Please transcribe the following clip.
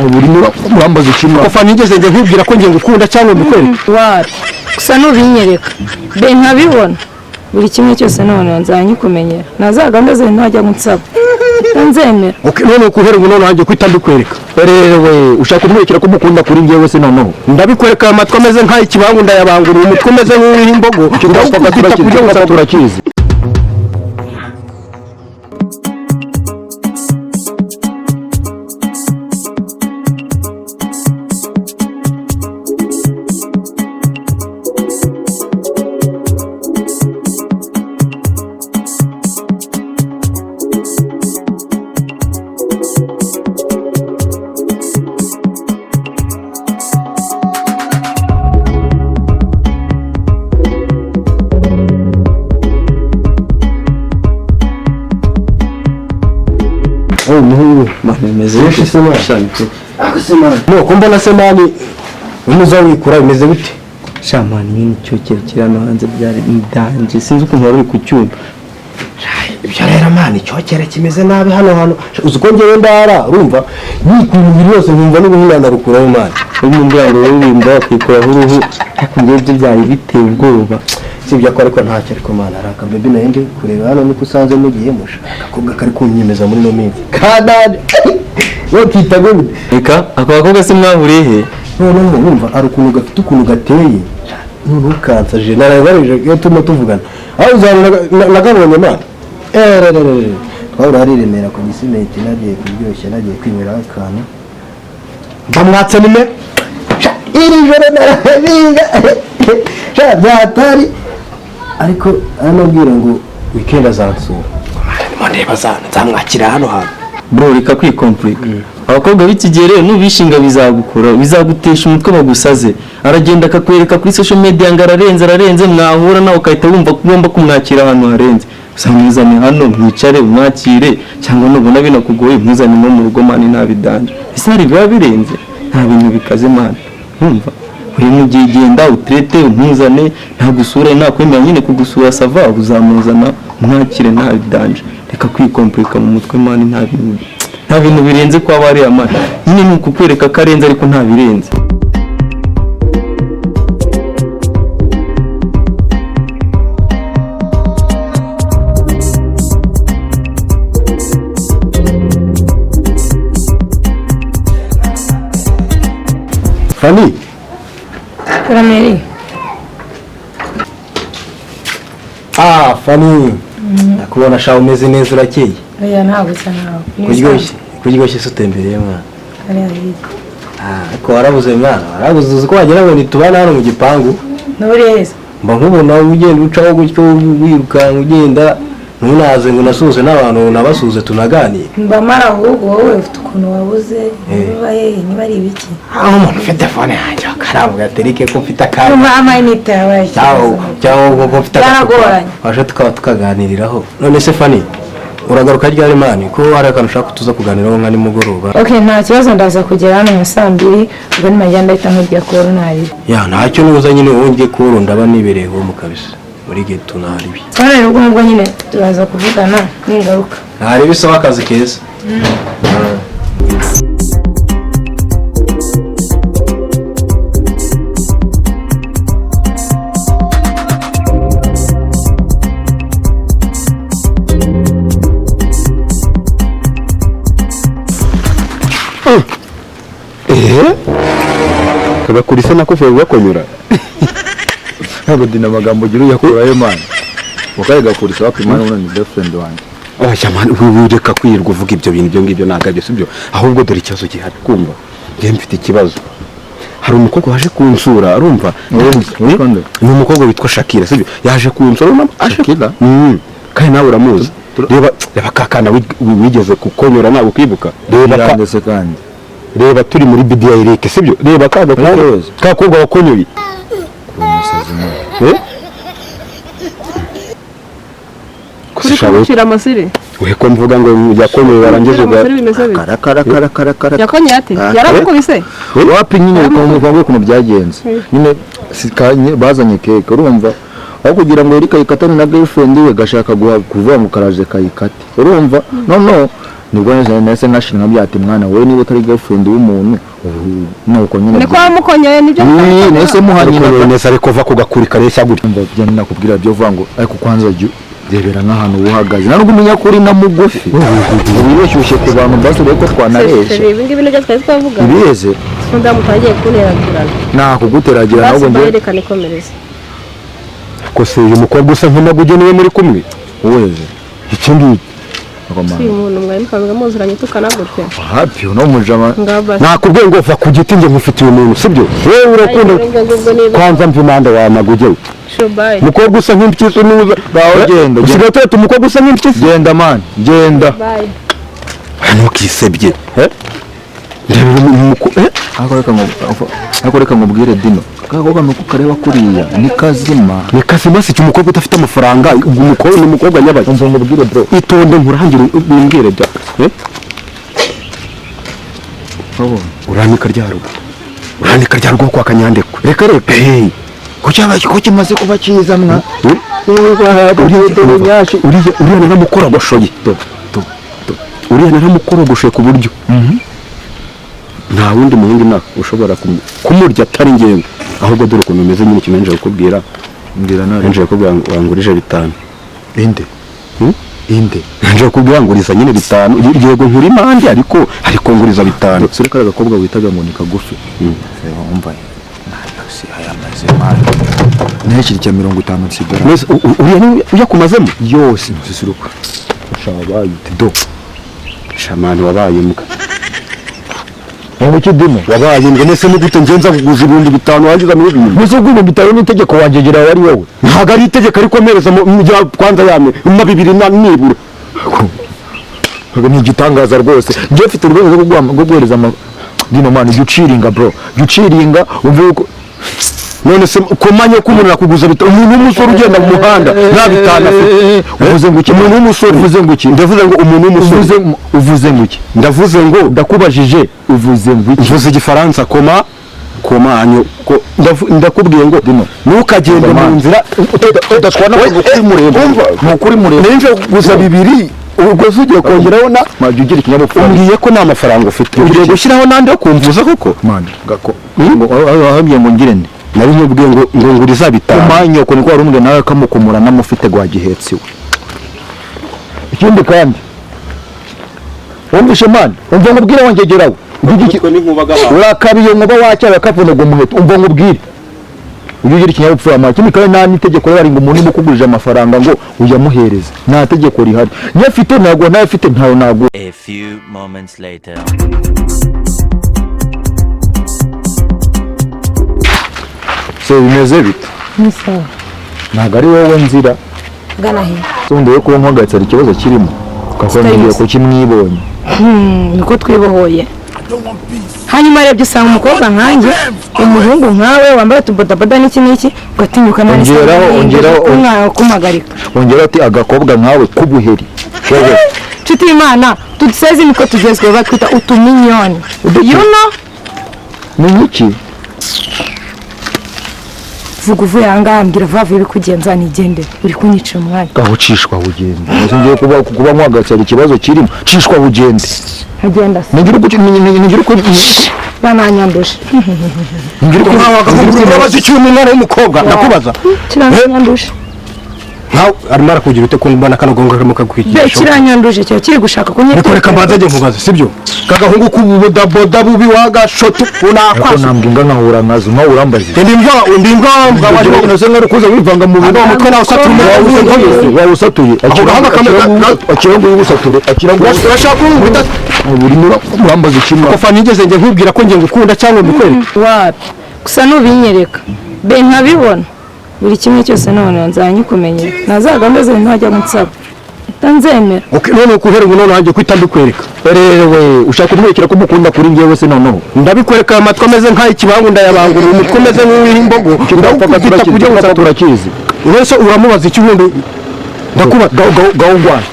buri murambaza kimwe ko Fani ngeze nje nkubwira ko ngiye gukunda cyangwa mbikwereka wari gusa nubinyereka be nkabibona buri kimwe cyose none nzanyikumenyera nazaganda ze ntajya gunsaba nzemera okay none kuhera umuntu nanjye kwita mbikwereka rewe ushaka kumwekera ko mukunda kuri njyewe se noneho ndabikwereka amatwi ameze nk'ayikibangu ndayabangura umutwe umeze nk'uw'imbogo cyo turakizi muhungu meze no kumbona semani umuza wikura bimeze bite shamani nyine cyo kirano hanze byari ndanje sinzi ukuntu wari ku cyumba ibyo rero mani cyokera kimeze nabi hano uzuko ngewe ndara urumva yikumubiri yose nkumva n'ubuhinana rukuraho mani umuryango w'ibimba kwikora uruhu hakungiye byo byari biteye ubwoba sibyo ko ariko ntacyo ariko mani araka bebe nende kureba hano niko usanze mugiye musha akakobwa kari kunyemeza muri no minsi kadade wo kitagwe reka akabakobwa se mwahuriye he none urumva ari ukuntu gafite ukuntu gateye ntukansa je narabarije iyo turimo tuvugana aho uzabona nagabonye mani twahora hari Remera ku Gisimenti nagiye kuryoshya nagiye kwinywera akantu ndamwatse nime iri joro narabiga byatari ariko anabwira ngo weekend azansura mane bazamwakira hano hantu bro reka kwikomplika abakobwa b'iki gihe rero nubishinga bizagukora bizagutesha umutwe bagusaze aragenda akakwereka kuri social media ngo ararenze mwahura nawe ukahita wumva ko ugomba kumwakira ahantu harenze usamuzane hano mwicare umwakire cyangwa nubona binakugoye muzane no mu rugo mani ntabidanje ese hari biba birenze nta bintu bikaze mani umva uri mu gihe genda utrete umuzane nta gusura nta kwemera nyine kugusura sava uzamuzana umwakire ntabidanje reka kwikomplika mu mutwe mani nta bintu birenze kwa bari amani nyine nuko kwereka karenze ariko nta birenze Fani Karameri Fani nakubona sha umeze neza urakeye oya ntabwo cyane kuryoshye se utembereye mwana ari ahiko ariko warabuze mwana warabuze uko wagira ngo nitubana hano mu gipangu nureza mba nkubona ugenda ucaho gutyo wiruka ugenda ntunaze ngo nasuze n'abantu nabasuze tunaganiye mba mara ahubwo wowe ufite ukuntu wabuze niba ari ibiki umuntu ufite telefone yanjye akaravuga aterike ko mfite akanya mama inite yawe cyangwa ko mfite yaragoranye waje tukaba tukaganiriraho none se Fani uragaruka ryari mani ko hari akantu ushaka tuza kuganiraho nka nimugoroba okay nta kibazo ndaza kugera hano mu sambiri ubwo nimajyanda ahita nkujya koronari ntacyo nuza nyine wongeye kuro ndaba nibereyeho mu kabisa muri geto naribi twari rugo nubwo nyine turaza kuvugana n'ingaruka ntari bisaba akazi keza kagakurisa nako fe gakonyura ntabwo dina magambo ugira uyakurayo man wakaye gakurisa wapimana una ni girlfriend wanjye jamani wireka kwirwa uvuga ibyo bintu byo ngibyo nagabye sibyo ahubwo dore ikibazo gihari kumva ngiye mfite ikibazo hari umukobwa waje kunsura arumva ni umukobwa witwa Shakira sibyo yaje kunsura Shakira kandi nawe uramuzi reba kakana wigeze kukonyura nawe ukibuka ndetse kandi reba turi muri bidiya Eric sibyo reba kakobwa wakonyuye kushira amasiri weko mvuga ngo yakonyuye barangize yakonye ate yarakubise wapi nyine ukamuvuga ngo ukuntu byagenze nyine sikanye bazanye keke urumva aho kugira ngo Eric ayikatane na girlfriend we gashaka kuvuga ngo karaje kayikate urumva no nibwo nahise nkashinga byati mwana we niba utari girlfriend w'umuntu nuko nyine niko wamukonyeye nibyo nahise muhanyira neza ariko va kugakurika reshya gutya byo nakubwira byo vuga ngo ariko kwanza jyu rebera nk'ahantu uhagaze ntabwo umenya ko uri na mugufi wibeshyushye ku bantu basi reko twanareshe ibi ngibi nibyo twari twavuga ibiheze nkunda mutangiye kunteragirana nakuguteragira basi ntabwo njye reka nikomereze ko se uyu mukobwa usa nk'umugeni we muri kumwe uweze iki ngiki uyu muntu mwari mukanzwe muzuranye tukanagutwe happy no mujama nakubwiye ngo va ku giti njye nkufitiye umuntu sibyo wowe urakunda kwanza mva imanda wa magugewe shobaye umukobwa usa nk'impyisi nuza genda usigaye tuba umukobwa usa nk'impyisi genda man genda bye ntukisebye ariko reka nkubwire dino kagakobwa nuko kareba kuriya ni kazima si cyo umukobwa udafite amafaranga umukobwa ni umukobwa nyabaye umva nkubwire bro itonde nkurangire umbwire bya uranika rya rugo kwa kanyandekwe reka ko kimaze kuba cyiza mwa uriya naramukorogoshoye uriya naramukorogoshoye ku buryo nta wundi muhungu na ushobora kumurya atari ngewe ahubwo dore ukuntu umeze nyine ikintu nje kukubwira nje kukubwira ngo wangurije 5 inde nje kukubwira ngo uriza nyine 5 yego nkuri mande ariko nguriza 5 sire kare gakobwa witaga ngo ni kagufi umva nayose ayamaze mali neshiri cya 50 sigara uriya uyakumazemo yose musisiruka shabaye do shamani wabaye mbwa Umuki dimo wabaye ngo nese mugute ngenza kuguza 5,000 wagiza muri 2 muzo gumwe bitaro n'itegeko wanjegera wari wowe ntago ari itegeko ariko mereza mu kwanza yame mu 2 nibura ngo ni igitangaza rwose nje mfite urwego rwo guhereza dino man uciringa bro uciringa umve uko none se komanye ko umuntu akuguza umuntu w'umusore ugenda mu muhanda nta 5 afite uvuze ngo iki umuntu w'umusore uvuze ngo iki ndavuze ngo umuntu w'umusore uvuze ngo iki ndavuze ngo ndakubajije uvuze ngo iki uvuze igifaransa koma anyo ndakubwiye ngo ntukagende mu nzira udatwana kuri murembo nukuri murembo ninje kuguza 2 ubwo ugiye kongeraho na majye ugira ikinyabupfura umbwiye ko nta mafaranga ufite ugiye gushyiraho nande yo kumvuza koko man gako ahabye ngo ngire nde nari nkubwiye ngo nguriza 5 umanyo ko niko warumbwe nawe kamukomura namufite gwa gihetsiwe ikindi kandi wumvishe man umva ngubwire wongegeraho urakabiye nkuba wacyaba kavunaga umuheto umva ngubwire ugira ikinyabupfura ma kimwe kandi nta nitegeko rari ngo umuntu mukugurije amafaranga ngo uyamuhereze nta tegeko rihari nyafite ntago ntafite ntayo nago. A few moments later. So bimeze bite Nisa. ntago ari wowe nzira Gana he. sonde yo kuba nkogatse ari ikibazo kirimo ukakongera ko kimwibonye Niko twibohoye. Hanyuma rero usanga umukobwa nkanjye umuhungu nkawe wambaye tubodaboda n'iki n'iki ugatinyuka none ongeraho umwana kumagarika. ongera ati agakobwa nkawe kubuheri Nshuti y'Imana tuduseze niko tugezweho batwita utuminyoni. You know? ni iki Vuga uvuye ahangaha mbwira vavuye bikugenza nigende uri kunyica umwanya. gahucishwa bugende ngiye kuba nkogatse ari ikibazo kirimo cishwa bugende Agenda se. ngira uko Bananyanduje. ngira uko urabaza icyo umwana w'umukobwa ndakubaza Kiranyanduje. ntawe arimo arakugira ute ko mbona kano gonga karimo kagukwigisha Be kiranyanduje cyo kiri gushaka kunyita. niko reka mbanza njye nkubaza sibyo kagahungu kubudaboda bubi wagashoto ariko nambwe ngahura nkazo nkaho urambaze ndimva abantu nose ngari kuza wivanga mu bintu umutwe nawe usatura wawe usatuye akirango yusature akirango urashaka umbita urimo urambaze kimwe kofa nigeze njye nkubwira ko njye ngukunda cyangwa mbikwereka Wapi gusa nubinyereka be nkabibona buri kimwe cyose none nzanyikumenyera nazaga meze ntajya gunsaba tanzemera none ukuherwa none hanjye kwita mbikwereka rewe ushaka kumwekera ko mukunda kuri ngewe se noneho ndabikwereka amatwi ameze nk'ay'ikibangu ndayabangurira umutwe umeze nk'uw'imbogo ndakufata turakizi wese uramubaza icyo ubundi ndakubaza gahungwana